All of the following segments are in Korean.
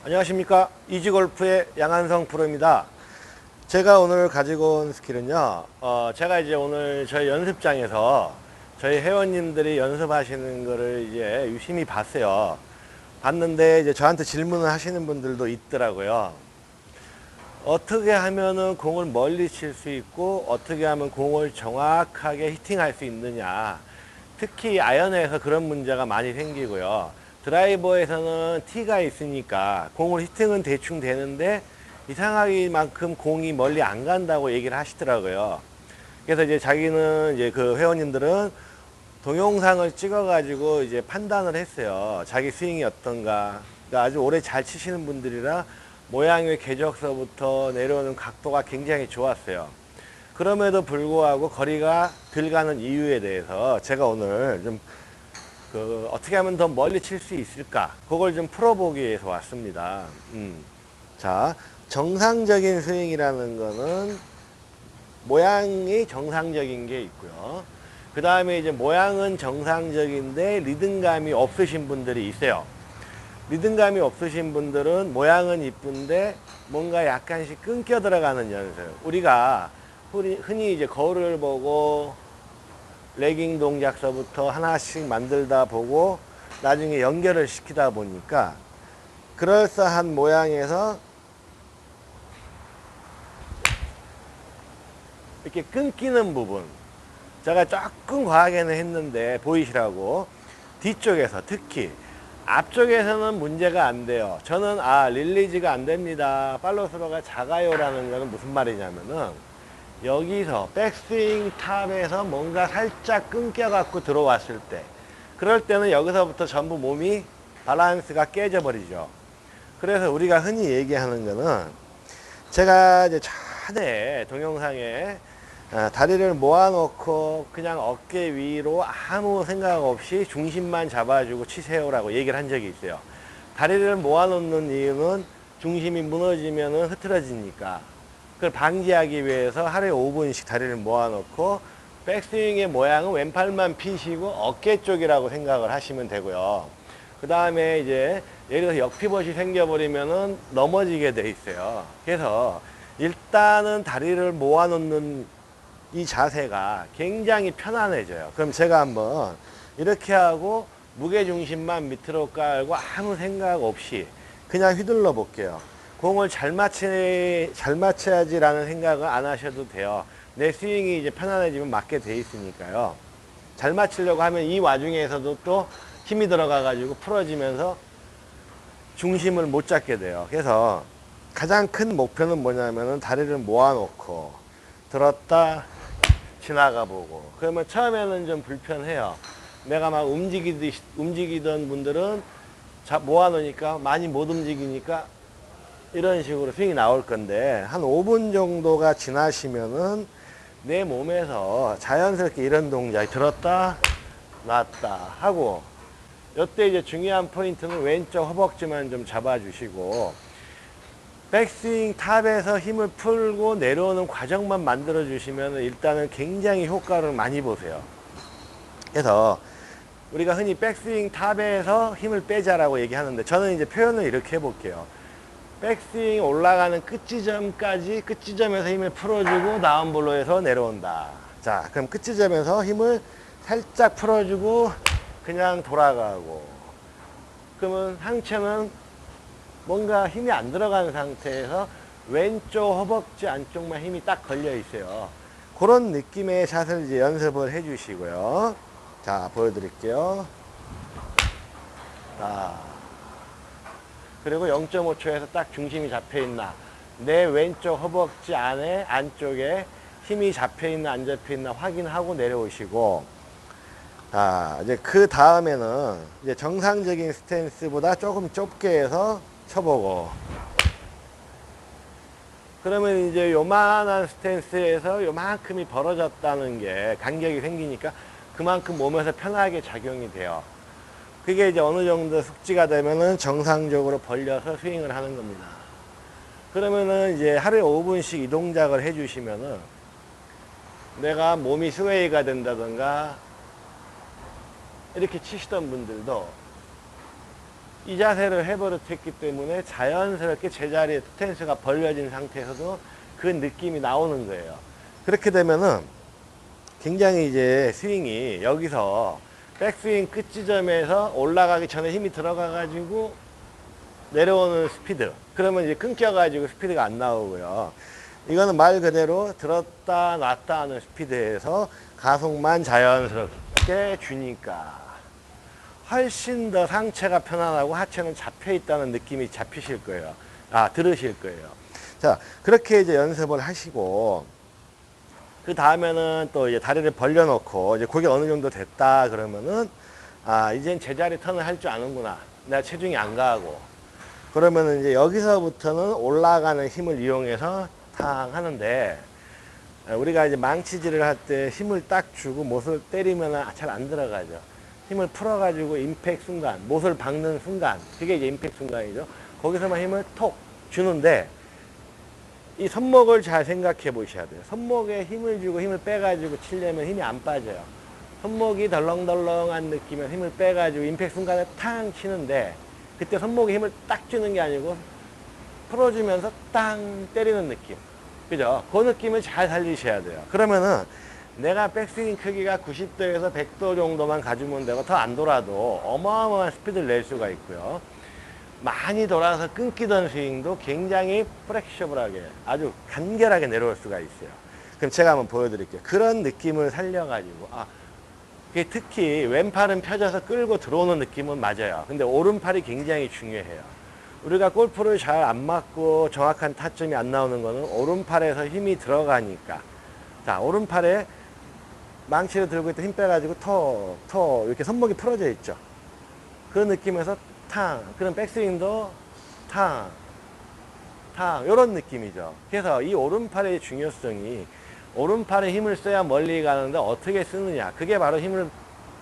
안녕하십니까, 이지골프의 양한성 프로입니다. 제가 오늘 가지고 온 스킬은요, 제가 이제 오늘 저희 연습장에서 저희 회원님들이 연습하시는 거를 이제 유심히 봤어요. 봤는데 이제 저한테 질문을 하시는 분들도 있더라고요. 어떻게 하면은 공을 멀리 칠 수 있고 어떻게 하면 공을 정확하게 히팅할 수 있느냐. 특히 아이언에서 그런 문제가 많이 생기고요. 드라이버에서는 티가 있으니까 공을 히팅은 대충 되는데 이상하기만큼 공이 멀리 안 간다고 얘기를 하시더라고요. 그래서 이제 자기는 이제 그 회원님들은 동영상을 찍어 가지고 이제 판단을 했어요. 자기 스윙이 어떤가. 그러니까 아주 오래 잘 치시는 분들이라 모양의 궤적서부터 내려오는 각도가 굉장히 좋았어요. 그럼에도 불구하고 거리가 덜 가는 이유에 대해서 제가 오늘 좀 어떻게 하면 더 멀리 칠 수 있을까, 그걸 좀 풀어보기 위해서 왔습니다. 자, 정상적인 스윙이라는 거는 모양이 정상적인 게 있고요. 그 다음에 이제 모양은 정상적인데 리듬감이 없으신 분들이 있어요. 리듬감이 없으신 분들은 모양은 이쁜데 뭔가 약간씩 끊겨 들어가는 연습. 우리가 흔히 이제 거울을 보고 레깅 동작서부터 하나씩 만들다 보고 나중에 연결을 시키다 보니까 그럴싸한 모양에서 이렇게 끊기는 부분, 제가 조금 과하게는 했는데 보이시라고, 뒤쪽에서 특히 앞쪽에서는 문제가 안 돼요. 저는 릴리즈가 안 됩니다, 팔로스로가 작아요 라는 거는 무슨 말이냐면은 여기서 백스윙 탑에서 뭔가 살짝 끊겨 갖고 들어왔을 때, 그럴 때는 여기서부터 전부 몸이 밸런스가 깨져 버리죠. 그래서 우리가 흔히 얘기하는 거는, 제가 이제 전에 동영상에 다리를 모아놓고 그냥 어깨 위로 아무 생각 없이 중심만 잡아주고 치세요라고 얘기를 한 적이 있어요. 다리를 모아놓는 이유는 중심이 무너지면 흐트러지니까. 그걸 방지하기 위해서 하루에 5분씩 다리를 모아놓고 백스윙의 모양은 왼팔만 피시고 어깨 쪽이라고 생각을 하시면 되고요. 그 다음에 이제 예를 들어서 역피벗이 생겨버리면은 넘어지게 돼 있어요. 그래서 일단은 다리를 모아놓는 이 자세가 굉장히 편안해져요. 그럼 제가 한번 이렇게 하고 무게중심만 밑으로 깔고 아무 생각 없이 그냥 휘둘러 볼게요. 공을 잘 맞춰야지라는 생각을 안 하셔도 돼요. 내 스윙이 이제 편안해지면 맞게 돼 있으니까요. 잘 맞추려고 하면 이 와중에서도 또 힘이 들어가 가지고 풀어지면서 중심을 못 잡게 돼요. 그래서 가장 큰 목표는 뭐냐면은 다리를 모아놓고 들었다 지나가 보고, 그러면 처음에는 좀 불편해요. 내가 막 움직이던 분들은 모아놓으니까 많이 못 움직이니까 이런 식으로 스윙이 나올 건데, 한 5분 정도가 지나시면은 내 몸에서 자연스럽게 이런 동작이 들었다 놨다 하고, 이때 이제 중요한 포인트는 왼쪽 허벅지만 좀 잡아주시고 백스윙 탑에서 힘을 풀고 내려오는 과정만 만들어 주시면 일단은 굉장히 효과를 많이 보세요. 그래서 우리가 흔히 백스윙 탑에서 힘을 빼자라고 얘기하는데, 저는 이제 표현을 이렇게 해볼게요. 백스윙 올라가는 끝지점까지, 끝지점에서 힘을 풀어주고 다운블로에서 내려온다. 자, 그럼 끝지점에서 힘을 살짝 풀어주고 그냥 돌아가고, 그러면 상체는 뭔가 힘이 안 들어가는 상태에서 왼쪽 허벅지 안쪽만 힘이 딱 걸려 있어요. 그런 느낌의 샷을 이제 연습을 해 주시고요. 자, 보여드릴게요. 그리고 0.5초에서 딱 중심이 잡혀 있나, 내 왼쪽 허벅지 안쪽에 힘이 잡혀 있나 안 잡혀 있나 확인하고 내려오시고, 이제 그 다음에는 이제 정상적인 스탠스보다 조금 좁게 해서 쳐보고, 그러면 이제 요만한 스탠스에서 요만큼이 벌어졌다는 게 간격이 생기니까 그만큼 몸에서 편하게 작용이 돼요. 그게 이제 어느 정도 숙지가 되면은 정상적으로 벌려서 스윙을 하는 겁니다. 그러면은 이제 하루에 5분씩 이 동작을 해 주시면은 내가 몸이 스웨이가 된다던가 이렇게 치시던 분들도 이 자세를 해버렸기 때문에 자연스럽게 제자리에 스탠스가 벌려진 상태에서도 그 느낌이 나오는 거예요. 그렇게 되면은 굉장히 이제 스윙이 여기서 백스윙 끝 지점에서 올라가기 전에 힘이 들어가 가지고 내려오는 스피드, 그러면 이제 끊겨 가지고 스피드가 안 나오고요. 이거는 말 그대로 들었다 놨다 하는 스피드에서 가속만 자연스럽게 주니까 훨씬 더 상체가 편안하고 하체는 잡혀 있다는 느낌이 잡히실 거예요. 들으실 거예요. 자, 그렇게 이제 연습을 하시고, 그 다음에는 또 이제 다리를 벌려놓고, 이제 그게 어느 정도 됐다 그러면은, 이젠 제자리 턴을 할 줄 아는구나. 내가 체중이 안 가고. 그러면은 이제 여기서부터는 올라가는 힘을 이용해서 탕 하는데, 우리가 이제 망치질을 할 때 힘을 딱 주고 못을 때리면 잘 안 들어가죠. 힘을 풀어가지고 임팩트 순간, 못을 박는 순간, 그게 이제 임팩트 순간이죠. 거기서만 힘을 톡 주는데, 이 손목을 잘 생각해 보셔야 돼요. 손목에 힘을 주고 힘을 빼가지고 치려면 힘이 안 빠져요. 손목이 덜렁덜렁한 느낌에 힘을 빼가지고 임팩트 순간에 탕 치는데, 그때 손목에 힘을 딱 주는 게 아니고 풀어주면서 땅 때리는 느낌. 그죠? 그 느낌을 잘 살리셔야 돼요. 그러면은 내가 백스윙 크기가 90도에서 100도 정도만 가지면 되고 더 안 돌아도 어마어마한 스피드를 낼 수가 있고요. 많이 돌아서 끊기던 스윙도 굉장히 플렉셔블하게 아주 간결하게 내려올 수가 있어요. 그럼 제가 한번 보여드릴게요. 그런 느낌을 살려가지고 특히 왼팔은 펴져서 끌고 들어오는 느낌은 맞아요. 근데 오른팔이 굉장히 중요해요. 우리가 골프를 잘 안 맞고 정확한 타점이 안 나오는 거는 오른팔에서 힘이 들어가니까. 자, 오른팔에 망치를 들고 있다 힘 빼가지고 턱 이렇게 손목이 풀어져 있죠. 그 느낌에서 탕, 그런 백스윙도 탕 이런 느낌이죠. 그래서 이 오른팔의 중요성이, 오른팔에 힘을 써야 멀리 가는데 어떻게 쓰느냐, 그게 바로 힘을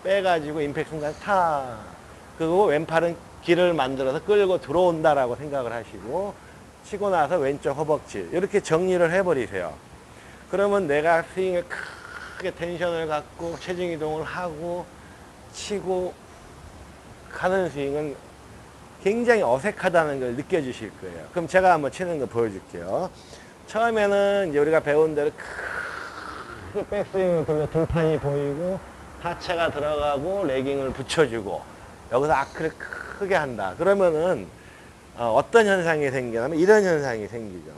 빼가지고 임팩트 순간 탕, 그리고 왼팔은 길을 만들어서 끌고 들어온다라고 생각을 하시고 치고 나서 왼쪽 허벅지 이렇게 정리를 해버리세요. 그러면 내가 스윙을 크게 텐션을 갖고 체중 이동을 하고 치고 가는 스윙은 굉장히 어색하다는 걸 느껴지실 거예요. 그럼 제가 한번 치는 거 보여줄게요. 처음에는 이제 우리가 배운 대로 크게 백스윙을 돌려 등판이 보이고 하체가 들어가고 레깅을 붙여주고 여기서 아크를 크게 한다. 그러면은 어떤 현상이 생기냐면 이런 현상이 생기죠.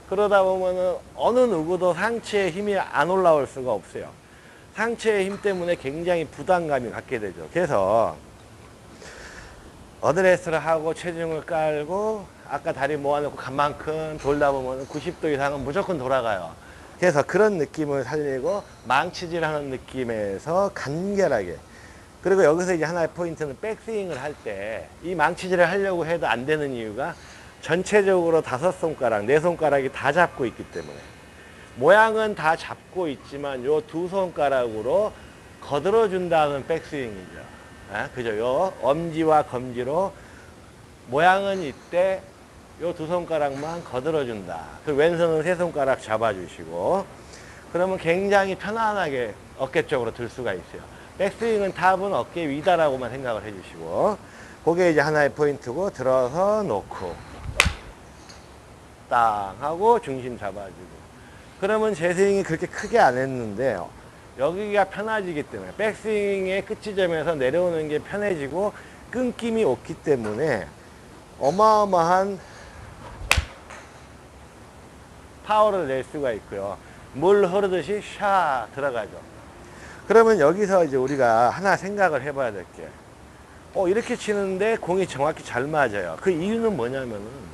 그러다 보면은 어느 누구도 상체에 힘이 안 올라올 수가 없어요. 상체의 힘 때문에 굉장히 부담감이 갖게 되죠. 그래서 어드레스를 하고 체중을 깔고 아까 다리 모아놓고 간만큼 돌다 보면 90도 이상은 무조건 돌아가요. 그래서 그런 느낌을 살리고 망치질 하는 느낌에서 간결하게, 그리고 여기서 이제 하나의 포인트는 백스윙을 할 때 이 망치질을 하려고 해도 안 되는 이유가 전체적으로 5손가락, 4손가락이 다 잡고 있기 때문에, 모양은 다 잡고 있지만 요 2손가락으로 거들어 준다는 백스윙이죠. 그죠? 요 엄지와 검지로 모양은 이때 요 2손가락만 거들어 준다. 그 왼손은 3손가락 잡아주시고, 그러면 굉장히 편안하게 어깨 쪽으로 들 수가 있어요. 백스윙은 탑은 어깨 위다라고만 생각을 해주시고, 그게 이제 하나의 포인트고, 들어서 놓고 땅 하고 중심 잡아주고. 그러면 제 스윙이 그렇게 크게 안 했는데 여기가 편해지기 때문에, 백스윙의 끝 지점에서 내려오는 게 편해지고 끊김이 없기 때문에 어마어마한 파워를 낼 수가 있고요. 물 흐르듯이 샤 들어가죠. 그러면 여기서 이제 우리가 하나 생각을 해봐야 될 게, 이렇게 치는데 공이 정확히 잘 맞아요. 그 이유는 뭐냐면은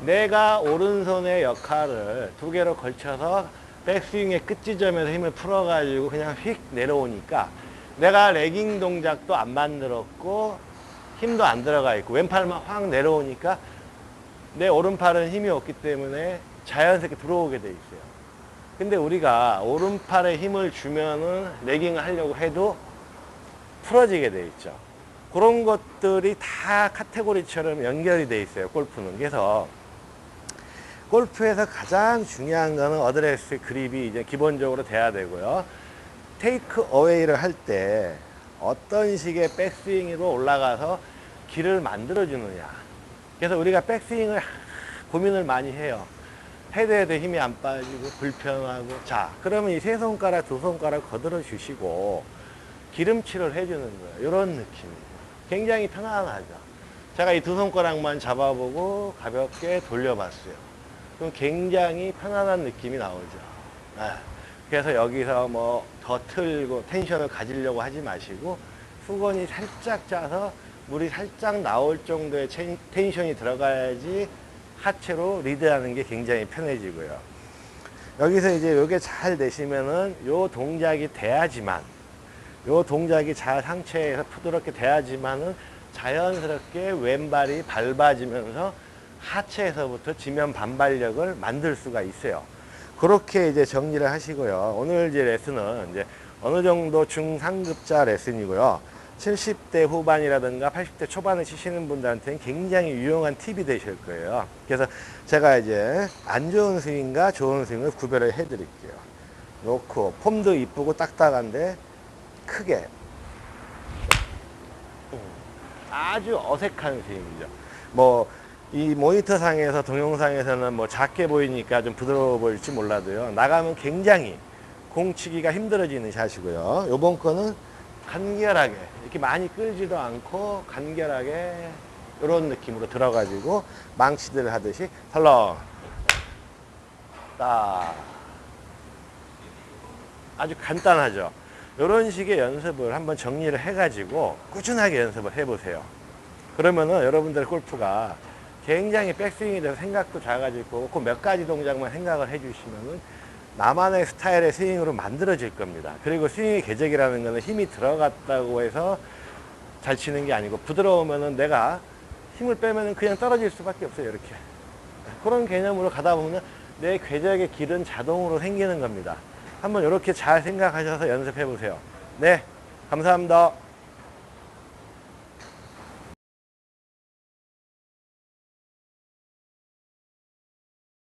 내가 오른손의 역할을 2개로 걸쳐서 백스윙의 끝 지점에서 힘을 풀어가지고 그냥 휙 내려오니까 내가 레깅 동작도 안 만들었고 힘도 안 들어가 있고 왼팔만 확 내려오니까 내 오른팔은 힘이 없기 때문에 자연스럽게 들어오게 돼 있어요. 근데 우리가 오른팔에 힘을 주면은 레깅을 하려고 해도 풀어지게 돼 있죠. 그런 것들이 다 카테고리처럼 연결이 돼 있어요, 골프는. 그래서 골프에서 가장 중요한 거는 어드레스 그립이 이제 기본적으로 돼야 되고요. 테이크 어웨이를 할 때 어떤 식의 백스윙으로 올라가서 길을 만들어 주느냐. 그래서 우리가 백스윙을 고민을 많이 해요. 헤드에도 힘이 안 빠지고 불편하고. 자, 그러면 이 세 손가락 두 손가락 거들어 주시고 기름칠을 해주는 거예요. 이런 느낌이에요. 굉장히 편안하죠. 제가 이 두 손가락만 잡아보고 가볍게 돌려봤어요. 그럼 굉장히 편안한 느낌이 나오죠. 그래서 여기서 뭐 더 틀고 텐션을 가지려고 하지 마시고 수건이 살짝 짜서 물이 살짝 나올 정도의 텐션이 들어가야지 하체로 리드하는 게 굉장히 편해지고요. 여기서 이제 요게 잘 되시면은 요 동작이 돼야지만, 요 동작이 잘 상체에서 부드럽게 돼야지만은 자연스럽게 왼발이 밟아지면서 하체에서부터 지면 반발력을 만들 수가 있어요. 그렇게 이제 정리를 하시고요. 오늘 이제 레슨은 이제 어느 정도 중상급자 레슨이고요. 70대 후반이라든가 80대 초반을 치시는 분들한테는 굉장히 유용한 팁이 되실 거예요. 그래서 제가 이제 안 좋은 스윙과 좋은 스윙을 구별을 해 드릴게요. 놓고 폼도 이쁘고 딱딱한데 크게, 아주 어색한 스윙이죠. 뭐 이 모니터 상에서 동영상에서는 뭐 작게 보이니까 좀 부드러워 보일지 몰라도요, 나가면 굉장히 공치기가 힘들어지는 샷이고요. 요번 거는 간결하게, 이렇게 많이 끌지도 않고 간결하게 이런 느낌으로 들어가지고 망치들 하듯이 털렁 딱, 아주 간단하죠. 이런 식의 연습을 한번 정리를 해가지고 꾸준하게 연습을 해보세요. 그러면은 여러분들 골프가 굉장히 백스윙에 대해서 생각도 작아지고 그 몇 가지 동작만 생각을 해주시면은 나만의 스타일의 스윙으로 만들어질 겁니다. 그리고 스윙의 궤적이라는 것은 힘이 들어갔다고 해서 잘 치는 게 아니고, 부드러우면은 내가 힘을 빼면은 그냥 떨어질 수밖에 없어요. 이렇게. 그런 개념으로 가다 보면 내 궤적의 길은 자동으로 생기는 겁니다. 한번 이렇게 잘 생각하셔서 연습해 보세요. 네, 감사합니다.